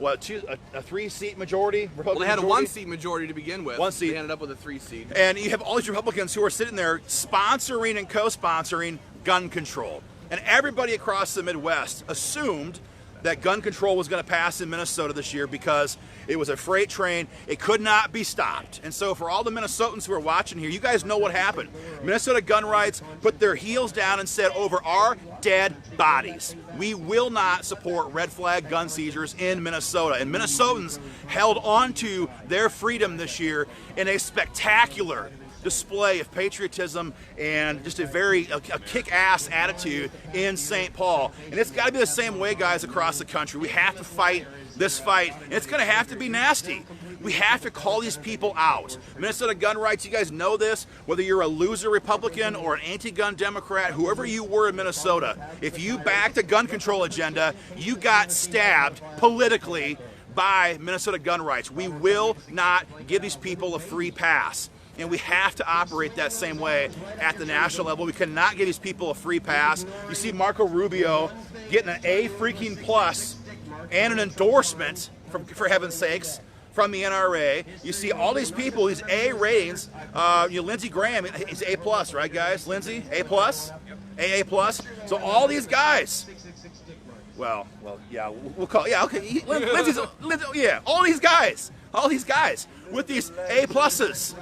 a 3-seat majority? Republican well, they had majority? a 1-seat majority to begin with. 1 seat. They ended up with a 3-seat. And you have all these Republicans who are sitting there sponsoring and co-sponsoring gun control. And everybody across the Midwest assumed that gun control was going to pass in Minnesota this year because it was a freight train. It could not be stopped. And so for all the Minnesotans who are watching here, you guys know what happened. Minnesota gun rights put their heels down and said, over our dead bodies, we will not support red flag gun seizures in Minnesota. And Minnesotans held on to their freedom this year in a spectacular display of patriotism and just a kick-ass attitude in St. Paul. And it's got to be the same way, guys, across the country. We have to fight this fight, and it's going to have to be nasty. We have to call these people out. Minnesota gun rights, you guys know this, whether you're a loser Republican or an anti-gun Democrat, whoever you were in Minnesota, if you backed a gun control agenda, you got stabbed politically by Minnesota gun rights. We will not give these people a free pass. And we have to operate that same way at the national level. We cannot give these people a free pass. You see Marco Rubio getting an A freaking plus and an endorsement, for heaven's sakes, from the NRA. You see all these people, these A ratings. Lindsey Graham, he's A plus, right, guys? Lindsey, A plus, AA plus. So all these guys. Well, yeah, we'll call. Yeah, okay. Lindsey's, yeah, all these guys with these A pluses,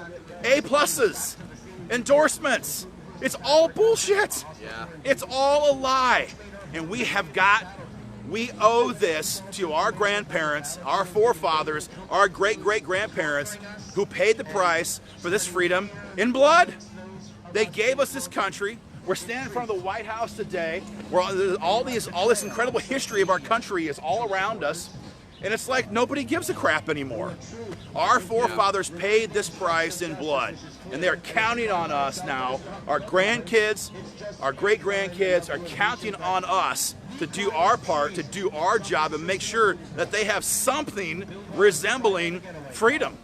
endorsements. It's all bullshit. Yeah. It's all a lie. And we owe this to our grandparents, our forefathers, our great-great-grandparents who paid the price for this freedom in blood. They gave us this country. We're standing in front of the White House today, where all this incredible history of our country is all around us. And it's like nobody gives a crap anymore. Our forefathers paid this price in blood, and they're counting on us now. Our grandkids, our great-grandkids are counting on us to do our part, to do our job, and make sure that they have something resembling freedom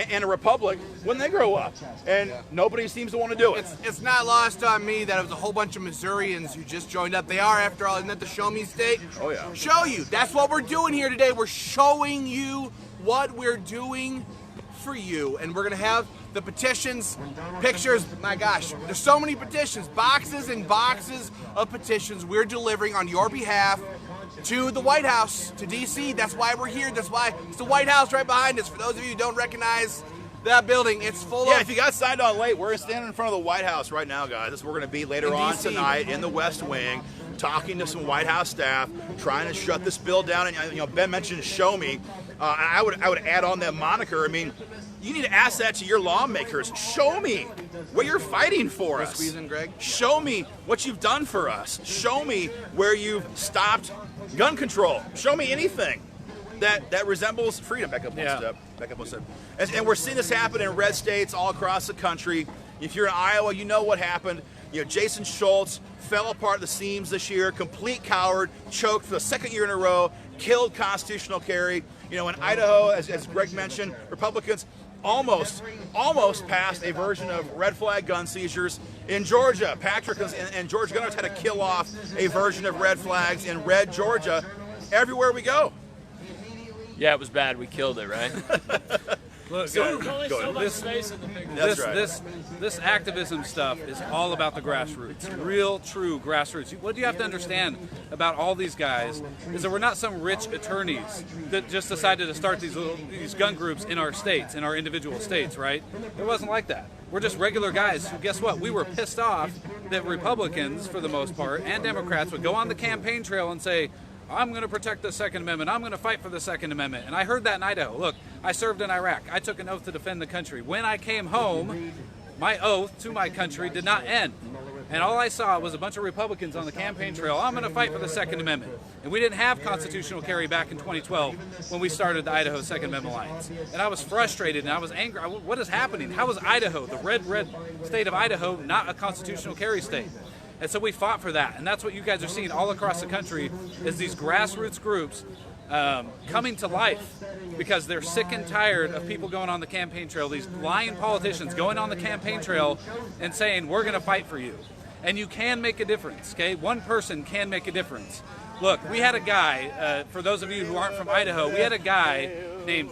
and a republic when they grow up. And nobody seems to want to do it. It's not lost on me that it was a whole bunch of Missourians who just joined up. They are, after all, isn't that the show me state? Oh, yeah. Show you. That's what we're doing here today. We're showing you what we're doing for you. And we're going to have the petitions, pictures. My gosh, there's so many petitions. Boxes and boxes of petitions we're delivering on your behalf to the White House, to D.C. That's why we're here. That's why it's the White House right behind us. For those of you who don't recognize that building, it's full of... Yeah, if you got signed on late, we're standing in front of the White House right now, guys. That's where we're going to be later on tonight in the West Wing, talking to some White House staff, trying to shut this bill down. And Ben mentioned "show me." I would add on that moniker. I mean, you need to ask that to your lawmakers. Show me what you're fighting for us. Squeezing, Greg. Show me what you've done for us. Show me where you've stopped gun control. Show me anything that resembles freedom. Back up one step. Back up one step. And we're seeing this happen in red states all across the country. If you're in Iowa, you know what happened. Jason Schultz fell apart at the seams this year. Complete coward, choked for the second year in a row, killed constitutional carry. In Idaho, as Greg mentioned, Republicans almost passed a version of red flag gun seizures. In Georgia, Patrick and George Gunners had to kill off a version of red flags in red Georgia. Everywhere we go. Yeah, it was bad. We killed it, right? Look, this activism stuff is all about the grassroots, real, true grassroots. What do you have to understand about all these guys is that we're not some rich attorneys that just decided to start these gun groups in our states, in our individual states, right? It wasn't like that. We're just regular guys who, guess what? We were pissed off that Republicans, for the most part, and Democrats would go on the campaign trail and say, I'm going to protect the Second Amendment. I'm going to fight for the Second Amendment. And I heard that in Idaho. Look, I served in Iraq. I took an oath to defend the country. When I came home, my oath to my country did not end. And all I saw was a bunch of Republicans on the campaign trail. I'm going to fight for the Second Amendment. And we didn't have constitutional carry back in 2012 when we started the Idaho Second Amendment Alliance. And I was frustrated and I was angry. What is happening? How is Idaho, the red state of Idaho, not a constitutional carry state? And so we fought for that. And that's what you guys are seeing all across the country is these grassroots groups coming to life because they're sick and tired of people going on the campaign trail, these lying politicians going on the campaign trail and saying, we're going to fight for you. And you can make a difference, okay? One person can make a difference. Look, we had a guy, for those of you who aren't from Idaho, we had a guy named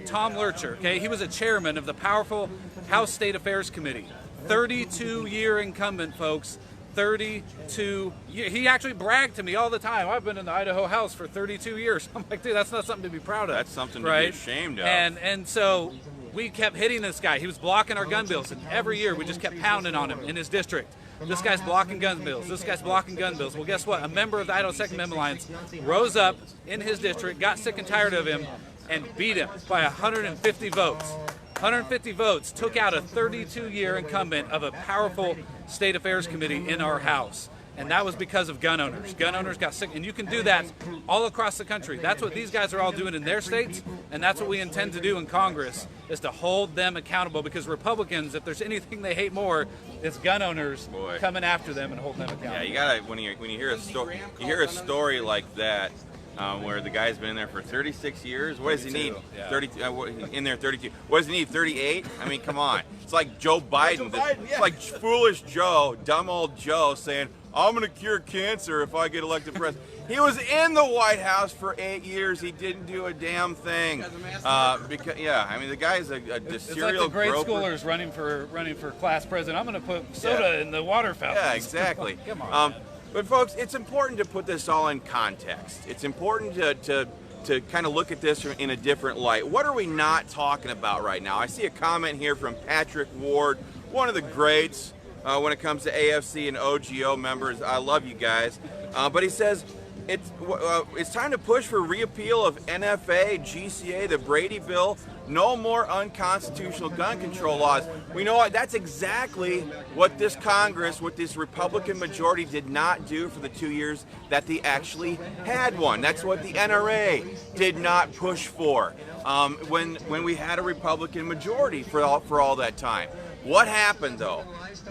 Tom Lurcher, okay? He was a chairman of the powerful House State Affairs Committee. 32-year incumbent, folks. 32 years. He actually bragged to me all the time. I've been in the Idaho House for 32 years. I'm like, dude, that's not something to be proud of. That's something right? to be ashamed of. And so we kept hitting this guy. He was blocking our gun bills, and every year we just kept pounding on him in his district. This guy's blocking gun bills. This guy's blocking gun bills. Well, guess what? A member of the Idaho Second Amendment Alliance rose up in his district, got sick and tired of him, and beat him by 150 votes. 150 votes took out a 32-year incumbent of a powerful state affairs committee in our House. And that was because of gun owners. Gun owners got sick, and you can do that all across the country. That's what these guys are all doing in their states, and that's what we intend to do in Congress, is to hold them accountable, because Republicans, if there's anything they hate more, it's gun owners coming after them and holding them accountable. Yeah, you gotta, when you hear a story like that, where the guy's been in there for 36 years. What does he need? Yeah. 30 in there 32. What does he need? 38? I mean, come on. It's like Joe Biden. It's like foolish Joe, dumb old Joe saying, "I'm going to cure cancer if I get elected president." He was in the White House for 8 years. He didn't do a damn thing. Because I mean, the guy's a serial It's like the grade groper. schoolers running for class president. I'm going to put soda in the water fountain. Yeah, exactly. Come on. But folks, it's important to put this all in context. It's important to kind of look at this in a different light. What are we not talking about right now? I see a comment here from Patrick Ward, one of the greats when it comes to AFC and OGO members. I love you guys. But he says, it's time to push for repeal of NFA, GCA, the Brady Bill, no more unconstitutional gun control laws. We know what, that's exactly what this Congress, what this Republican majority did not do for the 2 years that they actually had one. That's what the NRA did not push for when we had a Republican majority for all that time. What happened though?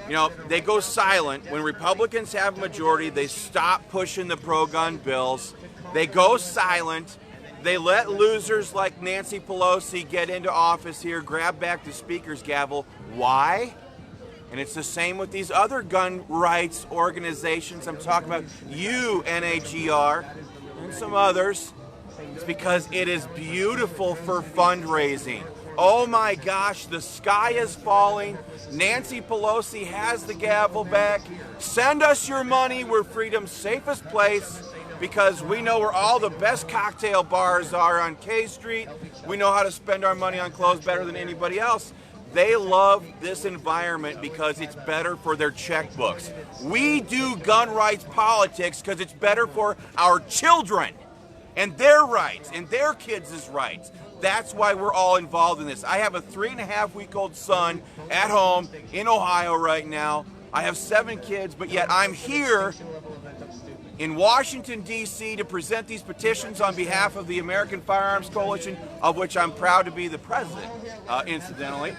You know, they go silent. When Republicans have a majority, they stop pushing the pro-gun bills. They go silent. They let losers like Nancy Pelosi get into office here, grab back the speaker's gavel. Why? And it's the same with these other gun rights organizations. I'm talking about you, NAGR, and some others. It's because it is beautiful for fundraising. Oh my gosh, the sky is falling. Nancy Pelosi has the gavel back. Send us your money. We're freedom's safest place, because we know where all the best cocktail bars are on K Street. We know how to spend our money on clothes better than anybody else. They love this environment because it's better for their checkbooks. We do gun rights politics because it's better for our children and their rights and their kids' rights. That's why we're all involved in this. I have a 3.5-week-old son at home in Ohio right now. I have 7 kids, but yet I'm here in Washington, D.C. to present these petitions on behalf of the American Firearms Coalition, of which I'm proud to be the president, incidentally,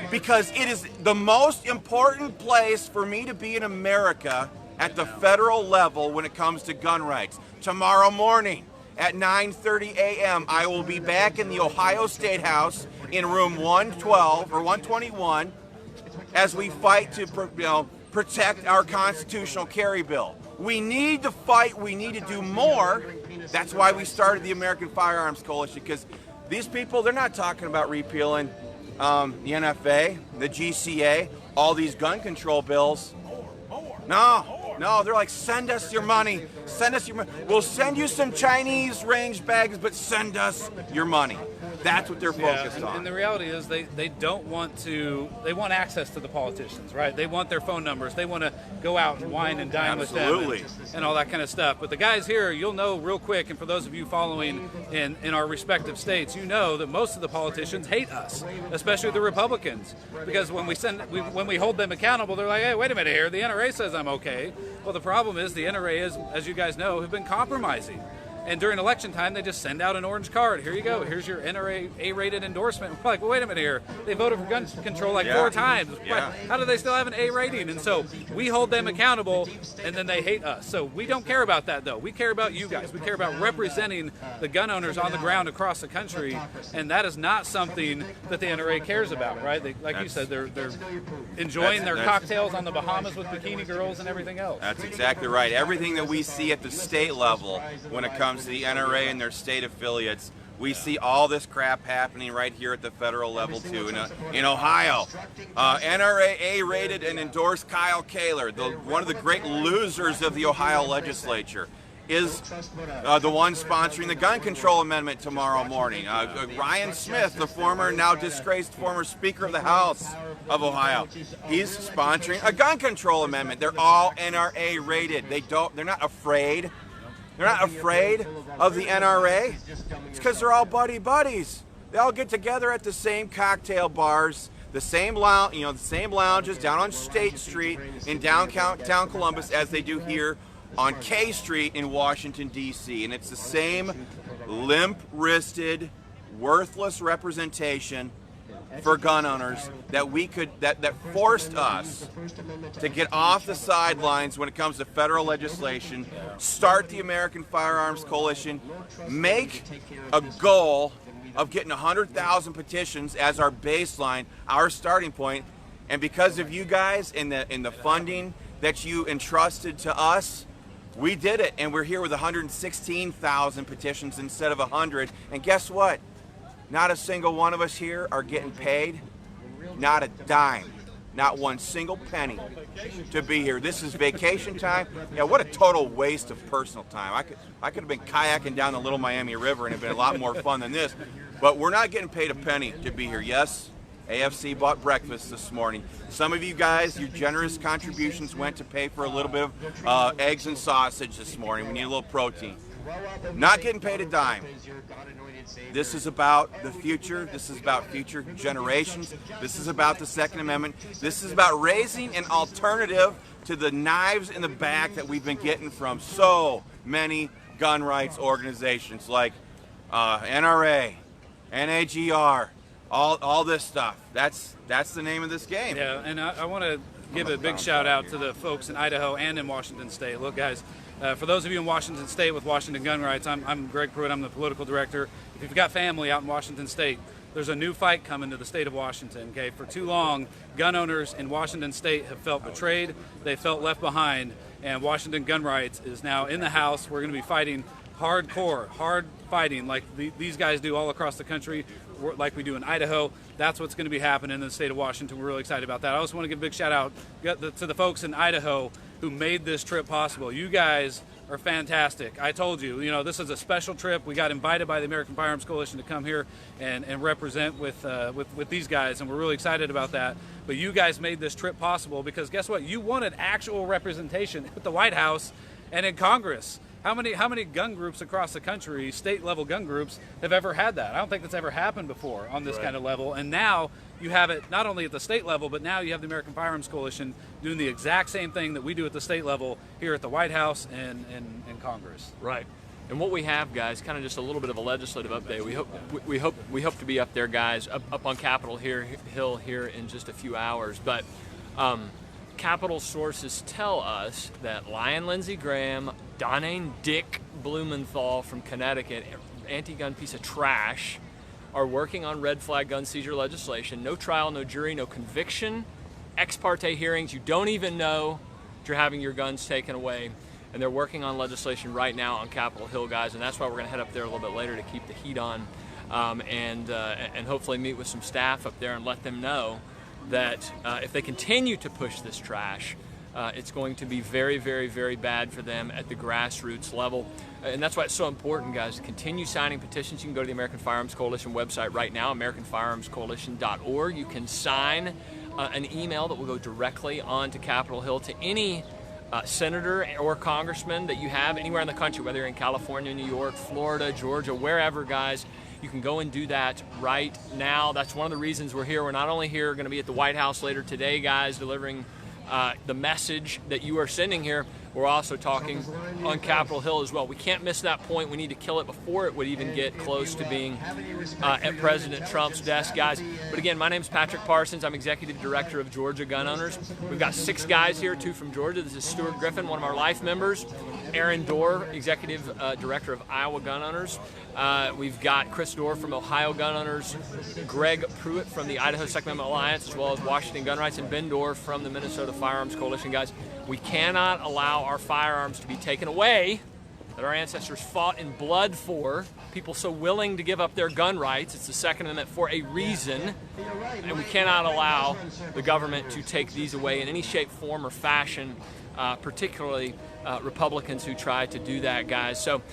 because it is the most important place for me to be in America at the federal level when it comes to gun rights. Tomorrow morning at 9:30 a.m., I will be back in the Ohio State House in room 112 or 121 as we fight to protect our constitutional carry bill. We need to fight. We need to do more. That's why we started the American Firearms Coalition, because these people, they're not talking about repealing the NFA, the GCA, all these gun control bills. No, they're like, send us your money. Send us your money. We'll send you some Chinese range bags, but send us your money. That's what they're focused on. And the reality is they don't want to, they want access to the politicians, right? They want their phone numbers. They want to go out and wine and dine with them and all that kind of stuff. But the guys here, you'll know real quick, and for those of you following in our respective states, you know that most of the politicians hate us, especially the Republicans, because when we hold them accountable, they're like, hey, wait a minute here, the NRA says I'm okay. Well, the problem is the NRA is, as you guys know, have been compromising. And during election time, they just send out an orange card. Here you go. Here's your NRA A-rated endorsement. We're like, well, wait a minute here. They voted for gun control like 4 times. Yeah. How do they still have an A rating? And so we hold them accountable, and then they hate us. So we don't care about that, though. We care about you guys. We care about representing the gun owners on the ground across the country, and that is not something that the NRA cares about, right? You said, they're enjoying their cocktails on the Bahamas with bikini girls and everything else. That's exactly right. Everything that we see at the state level when it comes to the NRA and their state affiliates, we see all this crap happening right here at the federal level too. In Ohio, NRA A-rated and endorsed Kyle Kaler, one of the great losers of the Ohio legislature, is the one sponsoring the gun control amendment tomorrow morning. Ryan Smith, the former, now disgraced former Speaker of the House of Ohio, he's sponsoring a gun control amendment. They're all NRA rated. They're not afraid. They're not afraid of the NRA. It's because they're all buddies. They all get together at the same cocktail bars, the same lounges down on State Street in downtown Columbus as they do here on K Street in Washington, D.C. And it's the same limp-wristed, worthless representation for gun owners that forced us to get off the sidelines when it comes to federal legislation, start the American Firearms Coalition, make a goal of getting 100,000 petitions as our baseline, our starting point, and because of you guys in the funding that you entrusted to us, we did it, and we're here with 116,000 petitions instead of 100, and guess what? Not a single one of us here are getting paid, not a dime, not one single penny to be here. This is vacation time. Yeah, what a total waste of personal time. I could have been kayaking down the Little Miami River and it'd been a lot more fun than this. But we're not getting paid a penny to be here. Yes, AFC bought breakfast this morning. Some of you guys, your generous contributions went to pay for a little bit of eggs and sausage this morning. We need a little protein. Not getting paid a dime. This is about the future. This is about future generations. This is about the Second Amendment. This is about raising an alternative to the knives in the back that we've been getting from so many gun rights organizations like NRA, NAGR, all this stuff. That's the name of this game. Yeah, and I want to give a big shout out to the folks in Idaho and in Washington State. Look, guys, for those of you in Washington State with Washington Gun Rights, I'm Greg Pruitt. I'm the political director. If you've got family out in Washington State, there's a new fight coming to the state of Washington. Okay, for too long, gun owners in Washington State have felt betrayed. They felt left behind, and Washington Gun Rights is now in the House. We're going to be fighting hardcore, hard fighting like these guys do all across the country, like we do in Idaho. That's what's going to be happening in the state of Washington. We're really excited about that. I also want to give a big shout out to the folks in Idaho who made this trip possible. You guys are fantastic. I told you, this is a special trip. We got invited by the American Firearms Coalition to come here and represent with these guys, and we're really excited about that. But you guys made this trip possible because guess what? You wanted actual representation at the White House and in Congress. How many gun groups across the country, state-level gun groups, have ever had that? I don't think that's ever happened before on this kind of level. And now you have it not only at the state level, but now you have the American Firearms Coalition doing the exact same thing that we do at the state level here at the White House and Congress. Right. And what we have, guys, kind of just a little bit of a legislative update. We hope to be up there, guys, up on Capitol Hill here in just a few hours. But Capitol sources tell us that Lion Lindsey Graham, Donane Dick Blumenthal from Connecticut, anti-gun piece of trash, are working on red flag gun seizure legislation. No trial, no jury, no conviction, ex parte hearings. You don't even know that you're having your guns taken away. And they're working on legislation right now on Capitol Hill, guys, and that's why we're going to head up there a little bit later to keep the heat on and hopefully meet with some staff up there and let them know that if they continue to push this trash, it's going to be very, very, very bad for them at the grassroots level. And that's why it's so important, guys, to continue signing petitions. You can go to the American Firearms Coalition website right now, AmericanFirearmsCoalition.org. You can sign an email that will go directly onto Capitol Hill to any senator or congressman that you have anywhere in the country, whether you're in California, New York, Florida, Georgia, wherever, guys. You can go and do that right now. That's one of the reasons we're here. We're not only here, going to be at the White House later today, guys, delivering the message that you are sending here. We're also talking on Capitol Hill as well. We can't miss that point. We need to kill it before it would even get close to being at President Trump's desk, guys. But again, my name is Patrick Parsons. I'm Executive Director of Georgia Gun Owners. We've got 6 guys here, 2 from Georgia. This is Stuart Griffin, one of our life members. Aaron Dorr, Executive Director of Iowa Gun Owners. We've got Chris Dorr from Ohio Gun Owners, Greg Pruitt from the Idaho Second Amendment Alliance, as well as Washington Gun Rights, and Ben Dorr from the Minnesota Firearms Coalition. Guys, we cannot allow our firearms to be taken away that our ancestors fought in blood for. People so willing to give up their gun rights. It's the Second Amendment for a reason, and we cannot allow the government to take these away in any shape, form, or fashion, particularly Republicans who try to do that, guys. So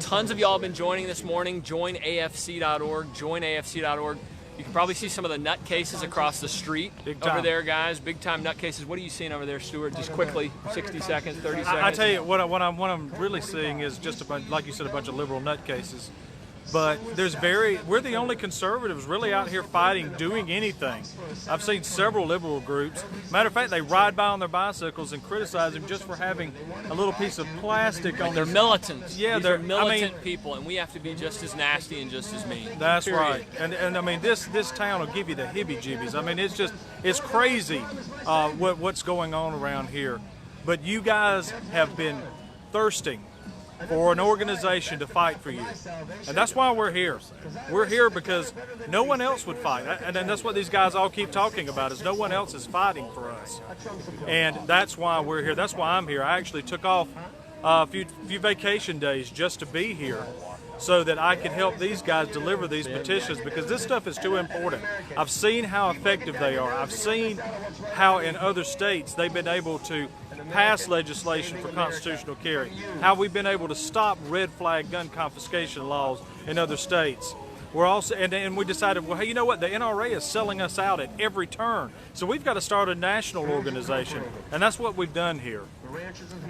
tons of y'all have been joining this morning. JoinAFC.org, JoinAFC.org. You can probably see some of the nutcases across the street over there, guys. Big time nutcases. What are you seeing over there, Stuart? Just quickly, 60 seconds, 30 seconds. I tell you, what I'm really seeing is just a bunch, like you said, a bunch of liberal nutcases. But we're the only conservatives really out here fighting, doing anything. I've seen several liberal groups. Matter of fact, they ride by on their bicycles and criticize him just for having a little piece of plastic on. They're militants. Yeah, they're militant people, and we have to be just as nasty and just as mean. That's right. And I mean, this town will give you the heebie-jeebies. I mean, it's crazy what's going on around here. But you guys have been thirsting for an organization to fight for you. And that's why we're here. We're here because no one else would fight. And that's what these guys all keep talking about, is no one else is fighting for us. And that's why we're here. That's why I'm here. I actually took off a few vacation days just to be here, so that I can help these guys deliver these petitions, because this stuff is too important. I've seen how effective they are. I've seen how in other states they've been able to pass legislation for constitutional carry, how we've been able to stop red flag gun confiscation laws in other states. We're also, and we decided, well, hey, you know what? The NRA is selling us out at every turn. So we've got to start a national organization, and that's what we've done here.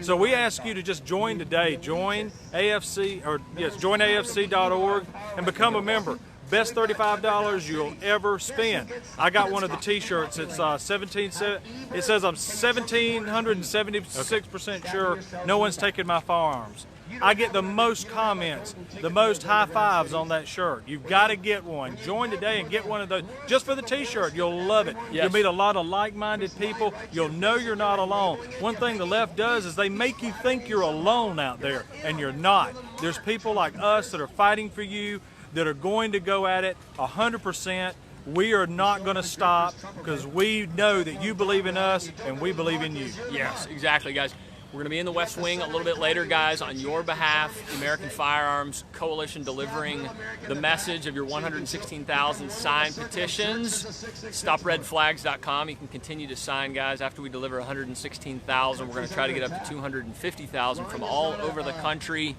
So we ask you to just join today. Join joinafc.org and become a member. Best $35 you'll ever spend. I got one of the T-shirts. It's it says I'm 1,776% sure no one's taking my firearms. I get the most comments, the most high fives on that shirt. You've got to get one. Join today and get one of those just for the T-shirt. You'll love it. Yes. You'll meet a lot of like-minded people. You'll know you're not alone. One thing the left does is they make you think you're alone out there, and you're not. There's people like us that are fighting for you, that are going to go at it 100%. We are not going to stop, because we know that you believe in us and we believe in you. Yes, exactly, guys. We're going to be in the West Wing a little bit later, guys, on your behalf. The American Firearms Coalition delivering the message of your 116,000 signed petitions. StopRedFlags.com. You can continue to sign, guys. After we deliver 116,000, we're going to try to get up to 250,000 from all over the country.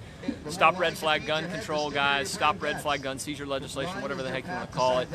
Stop Red Flag gun control, guys. Stop Red Flag gun seizure legislation, whatever the heck you want to call it.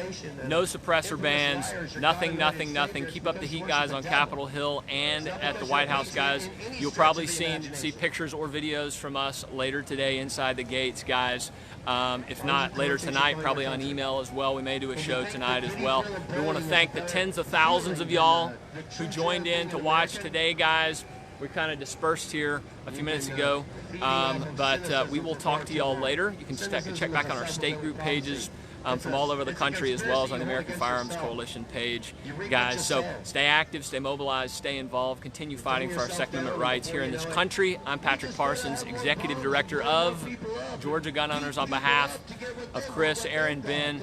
No suppressor bans. Nothing, nothing, nothing. Keep up the heat, guys, on Capitol Hill and at the White House, guys. You'll probably see pictures or videos from us later today inside the gates, guys. If not later tonight, probably on email as well. We may do a show tonight as well. We want to thank the tens of thousands of y'all who joined in to watch today, guys. We kind of dispersed here a few minutes ago, but we will talk to y'all later. You can just check back on our state group pages from all over the country, as well as on the American Firearms Coalition page, guys. So stay active, stay mobilized, stay involved, continue fighting for our Second Amendment rights here in this country. I'm Patrick Parsons, Executive Director of Georgia Gun Owners, on behalf of Chris, Aaron, Ben,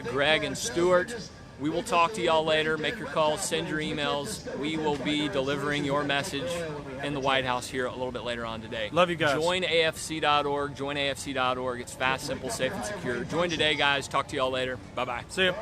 Greg, and Stuart. We will talk to y'all later. Make your calls, send your emails. We will be delivering your message in the White House here a little bit later on today. Love you guys. JoinAFC.org. JoinAFC.org. It's fast, simple, safe, and secure. Join today, guys. Talk to y'all later. Bye-bye. See ya.